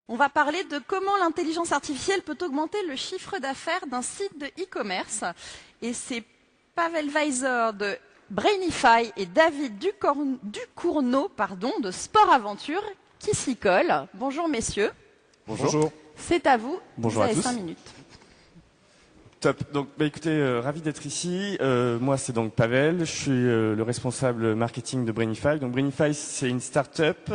On va parler de comment l'intelligence artificielle peut augmenter le chiffre d'affaires d'un site de e-commerce. Et c'est Pavel Weiser de Brainify et David Ducournau de Sport Aventure qui s'y collent. Bonjour messieurs. Bonjour. C'est à vous. Bonjour vous avez à tous. 5 minutes. Top. Donc, écoutez, ravi d'être ici. Moi, c'est donc Pavel. Je suis le responsable marketing de Brainify. Donc, Brainify, c'est une start-up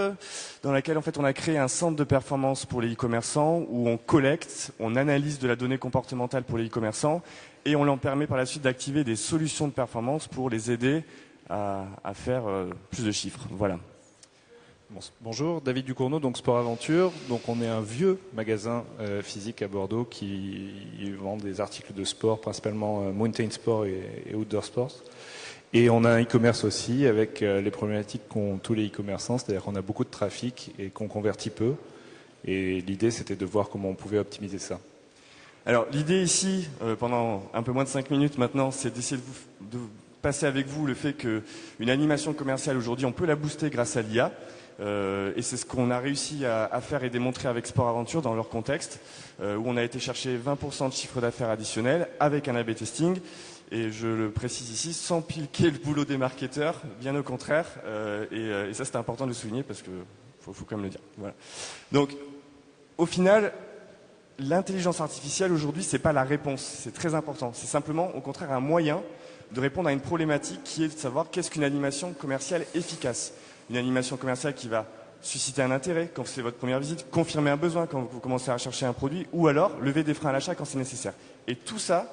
dans laquelle, en fait, on a créé un centre de performance pour les e-commerçants où on collecte, on analyse de la donnée comportementale pour les e-commerçants et on leur permet par la suite d'activer des solutions de performance pour les aider à faire plus de chiffres. Voilà. Bonjour, David Ducournau, donc Sport Aventure. Donc on est un vieux magasin physique à Bordeaux qui vend des articles de sport, principalement mountain sport et outdoor sports. Et on a un e-commerce aussi avec les problématiques qu'ont tous les e-commerçants, c'est-à-dire qu'on a beaucoup de trafic et qu'on convertit peu. Et l'idée, c'était de voir comment on pouvait optimiser ça. Alors l'idée ici, pendant un peu moins de 5 minutes maintenant, c'est d'essayer de passer avec vous le fait qu'une animation commerciale aujourd'hui, on peut la booster grâce à l'IA. Et c'est ce qu'on a réussi à faire et démontrer avec Sport Aventure dans leur contexte, où on a été chercher 20% de chiffre d'affaires additionnel avec un A/B testing. Et je le précise ici, sans piquer le boulot des marketeurs, bien au contraire. Et ça, c'était important de le souligner parce que faut quand même le dire. Voilà. Donc, au final, l'intelligence artificielle aujourd'hui, c'est pas la réponse. C'est très important. C'est simplement, au contraire, un moyen de répondre à une problématique qui est de savoir qu'est-ce qu'une animation commerciale efficace. Une animation commerciale qui va susciter un intérêt quand c'est votre première visite, confirmer un besoin quand vous commencez à rechercher un produit, ou alors lever des freins à l'achat quand c'est nécessaire. Et tout ça,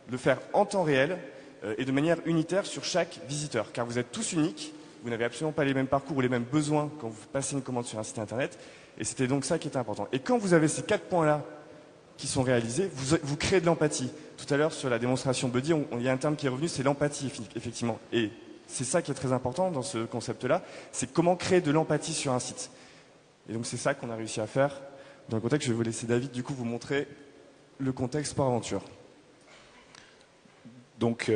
le faire en temps réel et de manière unitaire sur chaque visiteur, car vous êtes tous uniques, vous n'avez absolument pas les mêmes parcours ou les mêmes besoins quand vous passez une commande sur un site internet, et c'était donc ça qui était important. Et quand vous avez ces 4 points-là qui sont réalisés, vous créez de l'empathie. Tout à l'heure, sur la démonstration Buddy, il y a un terme qui est revenu, c'est l'empathie, effectivement. Et c'est ça qui est très important dans ce concept-là, c'est comment créer de l'empathie sur un site. Et donc c'est ça qu'on a réussi à faire. Dans le contexte, je vais vous laisser David, du coup, vous montrer le contexte Sport Aventure. Donc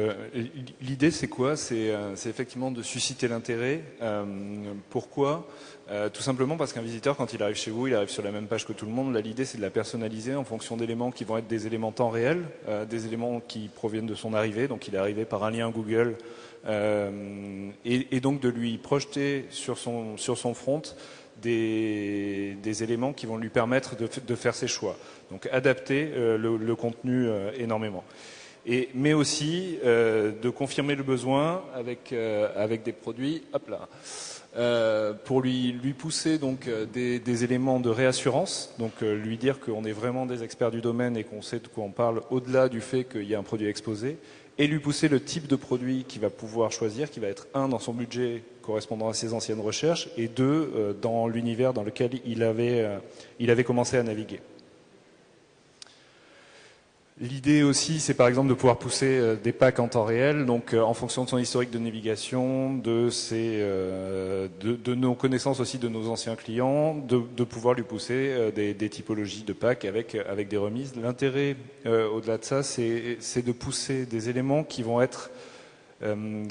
l'idée c'est quoi? C'est effectivement de susciter l'intérêt. Pourquoi? Tout simplement parce qu'un visiteur, quand il arrive chez vous, il arrive sur la même page que tout le monde. Là, l'idée c'est de la personnaliser en fonction d'éléments qui vont être des éléments temps réel, des éléments qui proviennent de son arrivée. Donc il est arrivé par un lien Google. Et donc de lui projeter sur son front des éléments qui vont lui permettre de faire ses choix. Donc adapter le contenu énormément. Mais aussi de confirmer le besoin avec des produits, pour lui pousser donc des éléments de réassurance, donc lui dire qu'on est vraiment des experts du domaine et qu'on sait de quoi on parle au-delà du fait qu'il y a un produit exposé, et lui pousser le type de produit qu'il va pouvoir choisir, qui va être dans son budget correspondant à ses anciennes recherches, et dans l'univers dans lequel il avait commencé à naviguer. L'idée aussi, c'est par exemple de pouvoir pousser des packs en temps réel, donc en fonction de son historique de navigation, de nos connaissances aussi de nos anciens clients, de pouvoir lui pousser des typologies de packs avec des remises. L'intérêt, au-delà de ça, c'est de pousser des éléments qui vont être, qui ne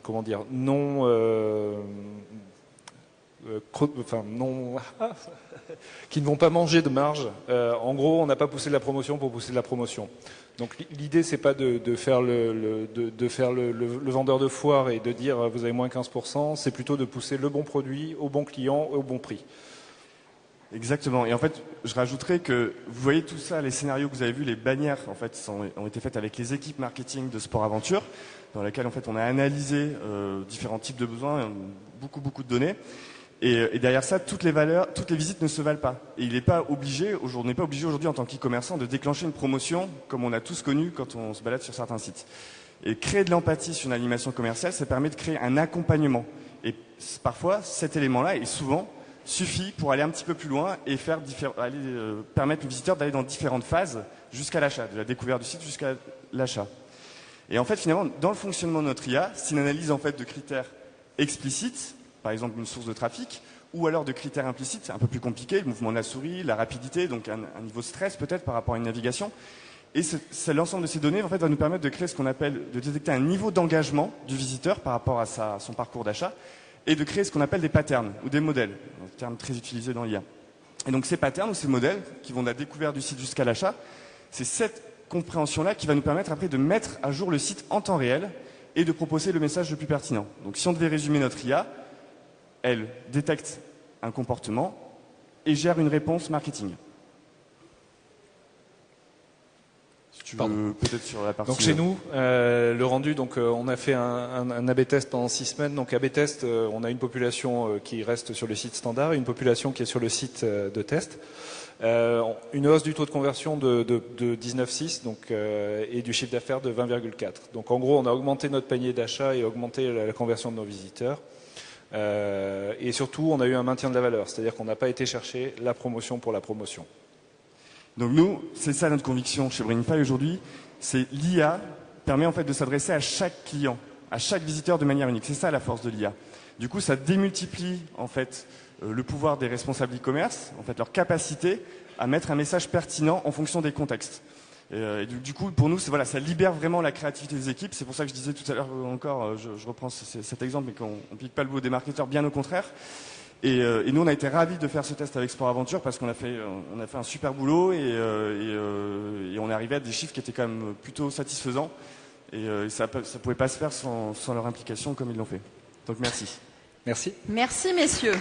vont pas manger de marge. En gros, on n'a pas poussé de la promotion pour pousser de la promotion. Donc l'idée, c'est pas de faire le vendeur de foire et de dire vous avez moins 15%, c'est plutôt de pousser le bon produit au bon client au bon prix. Exactement. Et en fait, je rajouterais que vous voyez tout ça, les scénarios que vous avez vus, les bannières en fait ont été faites avec les équipes marketing de Sport Aventure, dans laquelle en fait on a analysé différents types de besoins, beaucoup de données. Et derrière ça, toutes les visites ne se valent pas. Et on n'est pas obligé aujourd'hui en tant qu'e-commerçant de déclencher une promotion comme on a tous connu quand on se balade sur certains sites. Et créer de l'empathie sur une animation commerciale, ça permet de créer un accompagnement. Et parfois, cet élément-là, et souvent, suffit pour aller un petit peu plus loin et permettre au visiteur d'aller dans différentes phases jusqu'à l'achat, de la découverte du site jusqu'à l'achat. Et en fait, finalement, dans le fonctionnement de notre IA, c'est une analyse en fait de critères explicites, par exemple une source de trafic, ou alors de critères implicites, un peu plus compliqués, le mouvement de la souris, la rapidité, donc un niveau de stress peut-être par rapport à une navigation. Et l'ensemble de ces données en fait, va nous permettre de créer de détecter un niveau d'engagement du visiteur par rapport à son parcours d'achat, et de créer ce qu'on appelle des patterns ou des modèles, un terme très utilisé dans l'IA. Et donc ces patterns ou ces modèles qui vont de la découverte du site jusqu'à l'achat, c'est cette compréhension-là qui va nous permettre après de mettre à jour le site en temps réel et de proposer le message le plus pertinent. Donc si on devait résumer notre IA, elle détecte un comportement et gère une réponse marketing. Si tu veux peut-être sur la partie... Donc chez nous, le rendu, donc on a fait un A/B test pendant 6 semaines. Donc A/B test, on a une population qui reste sur le site standard et une population qui est sur le site de test. Une hausse du taux de conversion de 19,6 donc, et du chiffre d'affaires de 20,4. Donc en gros, on a augmenté notre panier d'achat et augmenté la conversion de nos visiteurs. Et surtout, on a eu un maintien de la valeur, c'est-à-dire qu'on n'a pas été chercher la promotion pour la promotion. Donc nous, c'est ça notre conviction chez Brainify aujourd'hui, c'est l'IA permet en fait de s'adresser à chaque client, à chaque visiteur de manière unique. C'est ça la force de l'IA. Du coup, ça démultiplie en fait le pouvoir des responsables e-commerce, en fait leur capacité à mettre un message pertinent en fonction des contextes. Et du coup, pour nous, voilà, ça libère vraiment la créativité des équipes. C'est pour ça que je disais tout à l'heure encore, je reprends cet exemple, mais qu'on ne pique pas le boulot des marketeurs, bien au contraire. Et nous, on a été ravis de faire ce test avec Sport Aventure parce qu'on a fait un super boulot et on est arrivé à des chiffres qui étaient quand même plutôt satisfaisants. Et ça ne pouvait pas se faire sans leur implication comme ils l'ont fait. Donc merci. Merci. Merci messieurs.